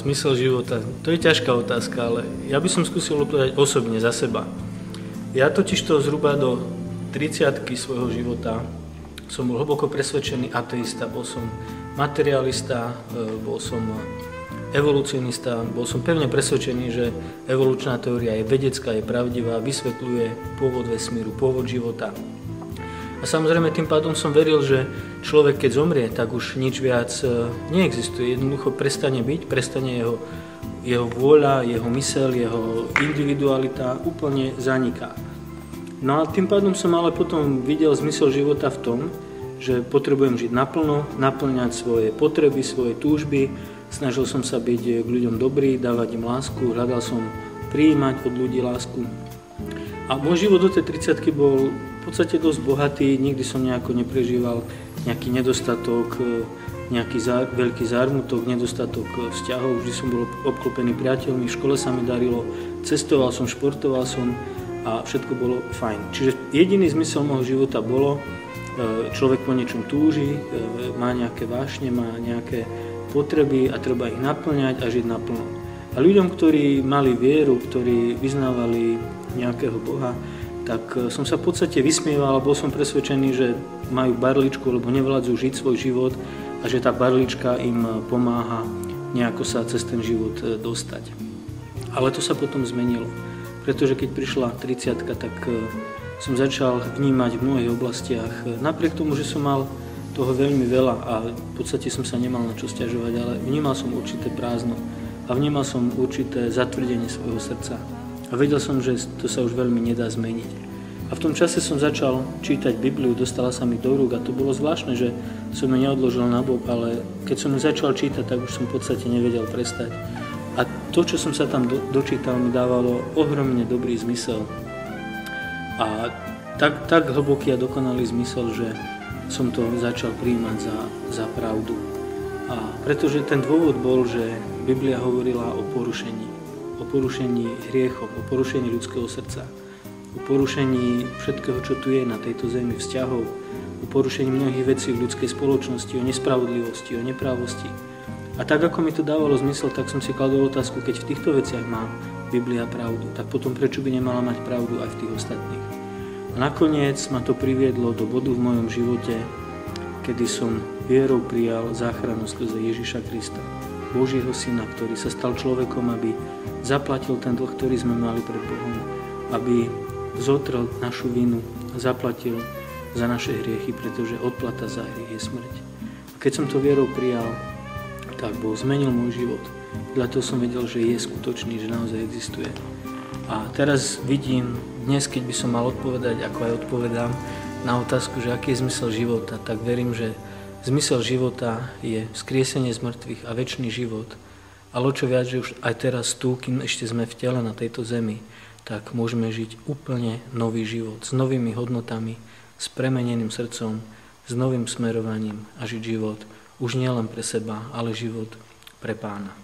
Zmysel života, to je ťažká otázka, ale ja by som skúsil odpovedať osobne za seba. Ja totižto zhruba do 30-ky svojho života som bol hlboko presvedčený ateista, bol som materialista, bol som evolucionista, bol som pevne presvedčený, že evolučná teória je vedecká, je pravdivá, vysvetľuje pôvod vesmíru, pôvod života. A samozrejme tým pádom som veril, že človek keď zomrie, tak už nič viac neexistuje. Jednoducho prestane byť, prestane jeho vôľa, jeho myseľ, jeho individualita úplne zaniká. No a tým pádom som ale potom videl zmysel života v tom, že potrebujem žiť naplno, naplňať svoje potreby, svoje túžby. Snažil som sa byť k ľuďom dobrý, dávať im lásku, hľadal som prijímať od ľudí lásku. A môj život do tej 30-ky bol v podstate dosť bohatý, nikdy som nejako neprežíval nejaký nedostatok, nejaký veľký zármutok, nedostatok vzťahov, vždy som bol obklopený priateľmi, v škole sa mi darilo, cestoval som, športoval som a všetko bolo fajn. Čiže jediný zmysel môjho života bolo, človek po niečom túži, má nejaké vášne, má nejaké potreby a treba ich naplňať a žiť naplno. A ľuďom, ktorí mali vieru, ktorí vyznávali nejakého Boha, tak som sa v podstate vysmieval a bol som presvedčený, že majú barličku, lebo nevládzu žiť svoj život a že tá barlička im pomáha nejako sa cez ten život dostať. Ale to sa potom zmenilo, pretože keď prišla 30-ka, tak som začal vnímať v mnohých oblastiach, napriek tomu, že som mal toho veľmi veľa a v podstate som sa nemal na čo sťažovať, ale vnímal som určité prázdno a vnímal som určité zatvrdenie svojho srdca. A vedel som, že to sa už veľmi nedá zmeniť. A v tom čase som začal čítať Bibliu, dostala sa mi do rúk a to bolo zvláštne, že som ju neodložil na bok, ale keď som ju začal čítať, tak už som v podstate nevedel prestať. A to, čo som sa tam dočítal, mi dávalo ohromne dobrý zmysel. A tak hlboký a dokonalý zmysel, že som to začal prijímať za pravdu. A pretože ten dôvod bol, že Biblia hovorila o porušení hriechov, o porušení ľudského srdca, o porušení všetkého, čo tu je na tejto zemi, vzťahov, o porušení mnohých vecí v ľudskej spoločnosti, o nespravodlivosti, o neprávosti. A tak, ako mi to dávalo zmysel, tak som si kladol otázku, keď v týchto veciach má Biblia pravdu, tak potom prečo by nemala mať pravdu aj v tých ostatných. A nakoniec ma to priviedlo do bodu v mojom živote, kedy som vierou prijal záchranu skrze Ježiša Krista, Božieho Syna, ktorý sa stal človekom, aby zaplatil ten dlh, ktorý sme mali pred Bohom, aby zotrel našu vinu, zaplatil za naše hriechy, pretože odplata za hriech je smrť. A keď som to vierou prijal, tak Boh zmenil môj život. Podľa toho som vedel, že je skutočný, že naozaj existuje. A teraz vidím, dnes, keď by som mal odpovedať, ako aj odpovedám na otázku, že aký je zmysel života, tak verím, že zmysel života je vzkriesenie z mŕtvych a večný život. Ale čo viac, že už aj teraz tu, kým ešte sme v tele na tejto zemi, tak môžeme žiť úplne nový život, s novými hodnotami, s premeneným srdcom, s novým smerovaním a žiť život už nielen pre seba, ale život pre Pána.